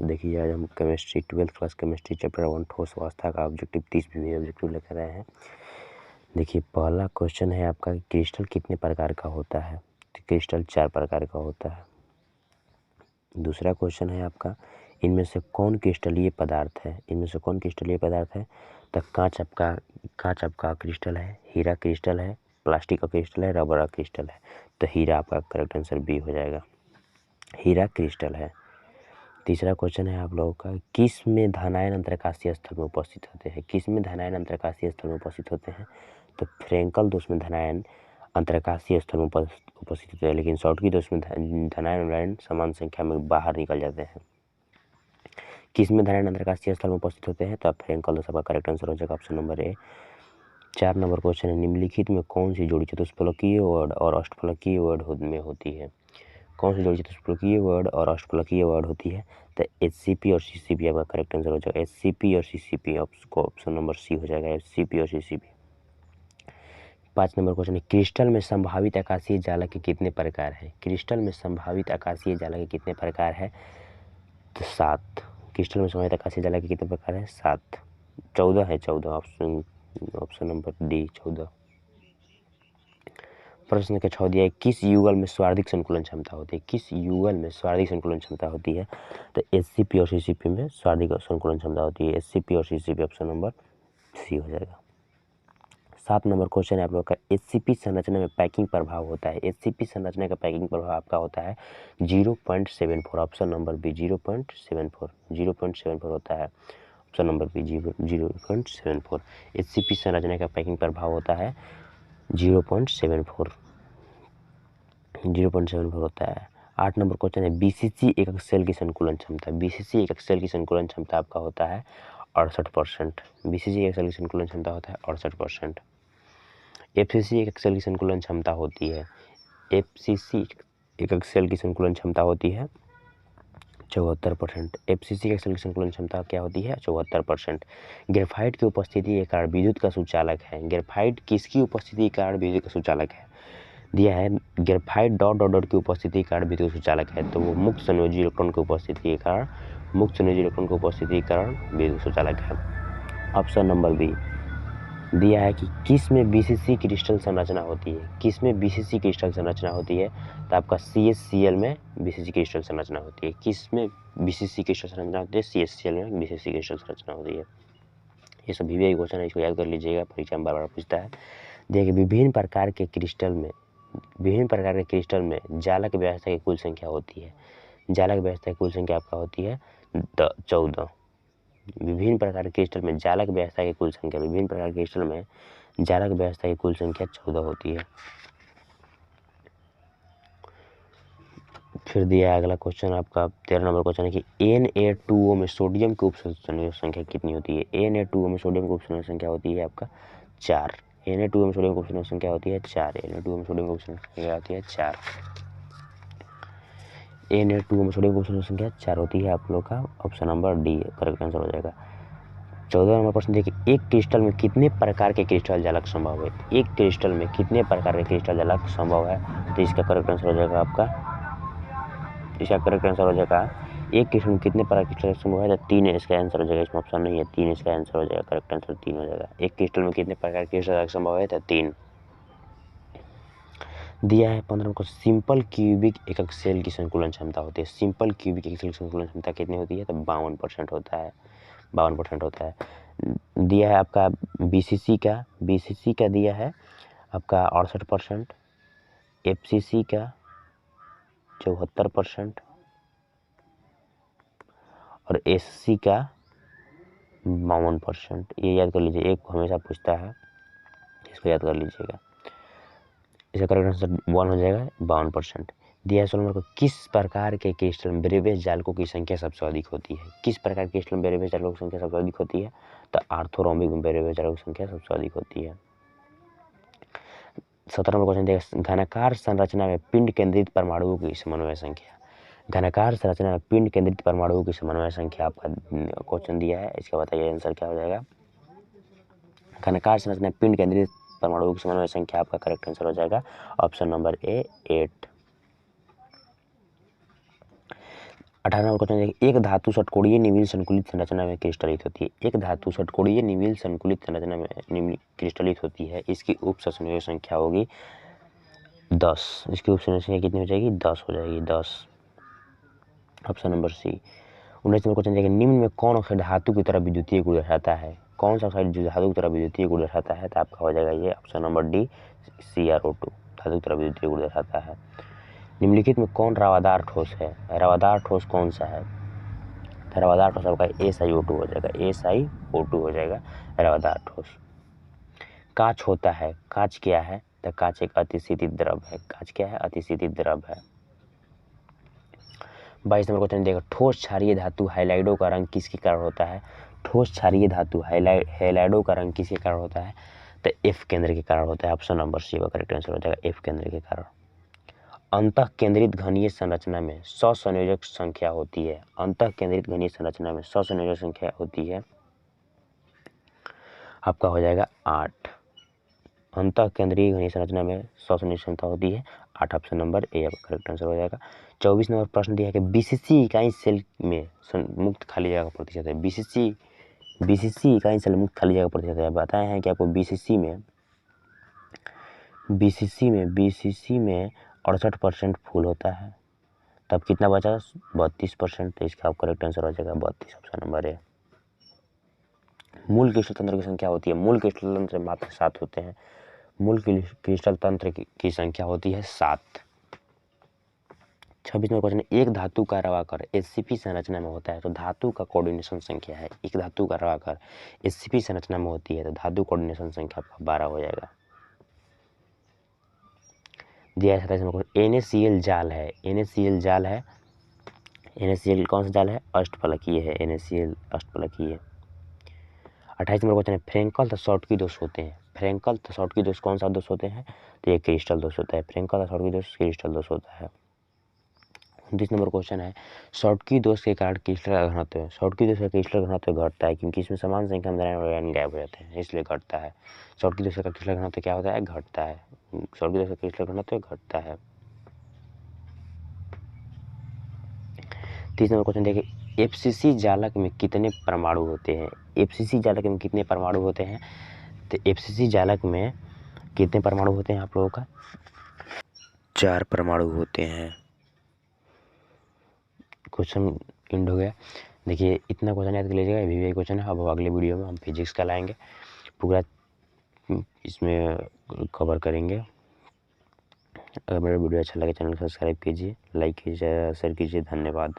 देखिए आज हम chemistry 12th class chemistry chapter 1 ठोस अवस्था का ऑब्जेक्टिव 30 भी ऑब्जेक्टिव लेकर आए हैं। देखिए पहला क्वेश्चन है आपका कि क्रिस्टल कितने प्रकार का होता है। तो क्रिस्टल 4 प्रकार का होता है। दूसरा क्वेश्चन है आपका इनमें से कौन क्रिस्टलीय पदार्थ है। इनमें से कौन क्रिस्टलीय पदार्थ है। तो कांच आपका क्रिस्टल है, हीरा क्रिस्टल है, प्लास्टिक का क्रिस्टल है, रबर का क्रिस्टल है। तो हीरा आपका करेक्ट आंसर बी हो जाएगा, हीरा क्रिस्टल है। तीसरा क्वेश्चन है आप लोगों का किस में धनायन अंतरकाशीय स्थल में उपस्थित होते हैं। किस में धनायन अंतरकाशीय स्थल में उपस्थित होते हैं। तो फ्रेंकल दोष में धनायन अंतरकाशीय स्थल में उपस्थित होते हैं, लेकिन शॉर्टकी दोष में धनायन समान संख्या में बाहर निकल जाते हैं। किस में धनायन अंतरकाशीय स्थल में उपस्थित होते हैं। तो फ्रेंकल दोष का करेक्ट आंसर हो जाएगा option number A. 4 number question है निम्नलिखित में कौन सी जोड़ी चतुष्फलकीय वर्ड और अष्टफलकीय वर्ड में होती है। कौन सी जोड़ी चतुष्फलकीय वर्ड और अष्टफलकीय वर्ड होती है। तो HCP और CCP आपका करेक्ट आंसर हो जाएगा, HCP और CCP। ऑप्शन नंबर सी हो जाएगा, HCP और CCP। 5 नंबर क्वेश्चन है क्रिस्टल में संभावित आकाशीय जालक के कितने प्रकार है। क्रिस्टल में संभावित आकाशीय जालक के कितने प्रकार है। तो 7। क्रिस्टल में संभावित आकाशीय जालक के कितने प्रकार है। 7। 14 है, 14 ऑप्शन नंबर डी 14। प्रश्न के 6 दिया है किस युगल में स्वार्थिक संकुलन क्षमता होती है। किस युगल में स्वार्थिक संकुलन क्षमता होती है। तो HCP और CCP में स्वार्थिक संकुलन क्षमता होती है, HCP और CCP। ऑप्शन नंबर सी हो जाएगा। 7 नंबर क्वेश्चन है आप लोग का HCP संरचना में पैकिंग प्रभाव होता है। HCP संरचना का पैकिंग प्रभाव आपका होता है 0.74। ऑप्शन नंबर बी 0.74 होता है। Option number B 0.74। HCP संरचना का पैकिंग प्रभाव होता है 0.74 होता है। 8 नंबर क्वेश्चन है BCC एकक सेल की संकुलन क्षमता। BCC एकक सेल की संकुलन क्षमता आपका होता है 68%। BCC एकक सेल की संकुलन क्षमता होता है 68%। FCC एकक सेल की संकुलन क्षमता होती है, FCC एकक सेल की संकुलन क्षमता होती है 74%। FCC एकक सेल की संकुलन क्षमता क्या होती है 74%। ग्रेफाइट की उपस्थिति के कारण विद्युत का सुचालक है। ग्रेफाइट किसकी उपस्थिति के कारण विद्युत का सुचालक है। दिया है ग्रेफाइट डॉट डॉट डॉट की उपस्थिति के कारण विद्युत सुचालक है। तो वो मुक्त संयोजी इलेक्ट्रॉन की उपस्थिति के कारण विद्युत सुचालक है। Option number B. दिया है कि किस में BCC क्रिस्टल संरचना होती है। किस में BCC क्रिस्टल संरचना होती है। तो आपका CHCl में BCC क्रिस्टल संरचना होती है। किस में BCC क्रिस्टल संरचना होती है। CHCl में BCC क्रिस्टल संरचना होती है। ये सब VVI क्वेश्चन है, इसको याद कर लीजिएगा, परीक्षा में बार बार पूछता है। देखिए विभिन्न प्रकार के क्रिस्टल में जालक व्यवस्था की कुल संख्या होती है। जालक व्यवस्था की कुल संख्या आपका होती है 14। विभिन्न प्रकार के क्रिस्टल में जालक व्यवस्था की कुल संख्या 14 होती है। फिर दिया अगला क्वेश्चन आपका 13 नंबर क्वेश्चन है कि Na2O में सोडियम की उपसंयोजक संख्या कितनी होती है। Na2O में सोडियम की उपसंयोजक संख्या होती है आपका 4। Na2O में सोडियम की उपसंयोजक संख्या होती है 4। Na2O में सोडियम की उपसंयोजक संख्या होती है 4। Na2O में सोडियम की उपसंयोजक संख्या 4 होती है आप लोग का option number D correct answer हो जाएगा। 14 नंबर प्रश्न देखिए एक क्रिस्टल में कितने प्रकार के क्रिस्टल जालक संभव है। एक क्रिस्टल में कितने प्रकार के क्रिस्टल जालक संभव है। तो इसका करेक्ट आंसर हो जाएगा एक क्रिस्टल में कितने प्रकार के क्रिस्टल संभव है। तो 3 इसका आंसर हो जाएगा, इसमें ऑप्शन नहीं है, 3 इसका आंसर हो जाएगा, करेक्ट आंसर 3 हो जाएगा। एक क्रिस्टल में कितने प्रकार के क्रिस्टल संभव है। तो 3 दिया है। 15 को सिंपल क्यूबिक एकक सेल की संकुलन क्षमता होती है। सिंपल क्यूबिक एकक सेल की संकुलन क्षमता कितनी होती है। तो 52% होता है, 52% होता है। दिया है आपका BCC का दिया है आपका 68%, FCC का 74% और SC का 52%। ये याद कर लीजिए, एक हमेशा पूछता है, इसको याद कर लीजिएगा। इसका करेक्ट आंसर 1 हो जाएगा 52%। दिया है 16 नंबर को किस प्रकार के क्रिस्टल में बेरेवेज जालकों की संख्या सबसे अधिक होती है। किस प्रकार के क्रिस्टल में बेरेवेज जालकों की संख्या सबसे अधिक होती है। तो आर्थोरोम्बिक में बेरेवेज जालकों की संख्या सबसे अधिक होती है। 17 नंबर क्वेश्चन देखिए घनाकार संरचना में पिंड केंद्रित परमाणुओं की समन्वय संख्या। घनाकार संरचना में पिंड केंद्रित परमाणुओं की समन्वय संख्या आपका क्वेश्चन दिया है, इसका बताइए आंसर क्या हो जाएगा। घनाकार संरचना में पिंड केंद्रित परमाणुओं की समन्वय संख्या आपका करेक्ट आंसर हो जाएगा option number A 8। 18 number question देखिए, एक धातु षटकोणीय निविल संकुलित संरचना में क्रिस्टलित होती है। एक धातु षटकोणीय निविल संकुलित संरचना में क्रिस्टलित होती है, इसकी उप संयोजक संख्या होगी 10। इसकी उप संयोजक संख्या कितनी हो जाएगी? 10 हो जाएगी, 10। Option number C. 19 number question देखिए, निम्न में कौन ऑक्साइड धातु की तरह विद्युतीय गुण दर्शाता है? कौन सा ऑक्साइड जो धातु की तरह विद्युतीय गुण दर्शाता है? तो आपका हो जाएगा ये ऑप्शन नंबर डी, CrO2 धातु की तरह विद्युतीय गुण दर्शाता है। निम्नलिखित में कौन रवादार ठोस है? रवादार ठोस कौन सा है? रवादार ठोस आपका SiO2 हो जाएगा, SiO2 हो जाएगा रवादार ठोस। कांच होता है, कांच क्या है? तो कांच एक अतिशीतित द्रव है। कांच क्या है? अतिशीतित द्रव है। 22 नंबर क्वेश्चन देखो, ठोस क्षारीय धातु हाइलाइडो का रंग किसके कारण होता है? ठोस क्षारीय धातु हाइलाइडो का रंग किसके कारण होता है? तो F केंद्र के कारण होता है। ऑप्शन नंबर सी का करेक्ट आंसर हो जाएगा F केंद्र के कारण। अंतः केंद्रित घनीय संरचना में ससंयोजक संख्या होती है। अंतः केंद्रित घनीय संरचना में ससंयोजक संख्या होती है, आपका हो जाएगा 8। अंतः केंद्रीय घनीय संरचना में ससंयोजक संख्या होती है 8। ऑप्शन नंबर ए आपका करेक्ट आंसर हो जाएगा। 24 नंबर प्रश्न दिया है कि BCC इकाई सेल में मुक्त खाली जगह का प्रतिशत है। BCC इकाई सेल मुक्त खाली जगह का प्रतिशत है। बताए हैं कि आपको BCC में 68% फूल होता है, तब कितना बचा? 32%। तो इसका आपका करेक्ट आंसर हो जाएगा 32। Option number A. मूल क्रिस्टल तंत्र की संख्या होती है, मूल क्रिस्टल तंत्र मात्र 7 होते हैं। मूल क्रिस्टल तंत्र की संख्या होती है 7। 26 नंबर क्वेश्चन, एक धातु का रवाकर SCP संरचना में होता है तो धातु का कोऑर्डिनेशन संख्या है। एक धातु का रवाकर SCP संरचना में होती है तो धातु कोऑर्डिनेशन संख्या 12 हो जाएगा। दिया है 27 नंबर क्वेश्चन, NaCl जाल है। NaCl कौन सा जाल है? अष्टफलकीय है। NaCl अष्टफलकीय है। 28 नंबर क्वेश्चन है, फ्रेंकल तथा शॉर्टकी दोष होते हैं। फ्रेंकल तथा शॉर्टकी दोष कौन सा दोष होते हैं? तो ये क्रिस्टल दोष होता है। फ्रेंकल तथा शॉर्टकी दोष क्रिस्टल दोष होता है। 29 नंबर क्वेश्चन है, शॉर्टकी दोष के कारण क्रिस्टल का घनत्व, शॉर्टकी दोष का क्रिस्टल घनत्व घटता है क्योंकि इसमें समान संख्या में आयन गायब हो जाते हैं, इसलिए घटता है। शॉर्टकी दोष का क्रिस्टल घनत्व क्या होता है? घटता है। शॉर्टकी दोष का क्रिस्टल घनत्व घटता है। 30 नंबर क्वेश्चन देखिए, FCC जालक में कितने परमाणु होते हैं? FCC जालक में कितने परमाणु होते हैं? तो FCC जालक में कितने परमाणु होते हैं आप लोगों का? 4 परमाणु होते हैं। क्वेश्चन एंड हो गया। देखिए इतना क्वेश्चन याद कर लीजिएगा, VVI क्वेश्चन है। अब अगले वीडियो में हम फिजिक्स का लाएंगे, पूरा इसमें कवर करेंगे। अगर मेरा वीडियो अच्छा लगे चैनल को सब्सक्राइब कीजिए, लाइक कीजिए, शेयर कीजिए। धन्यवाद।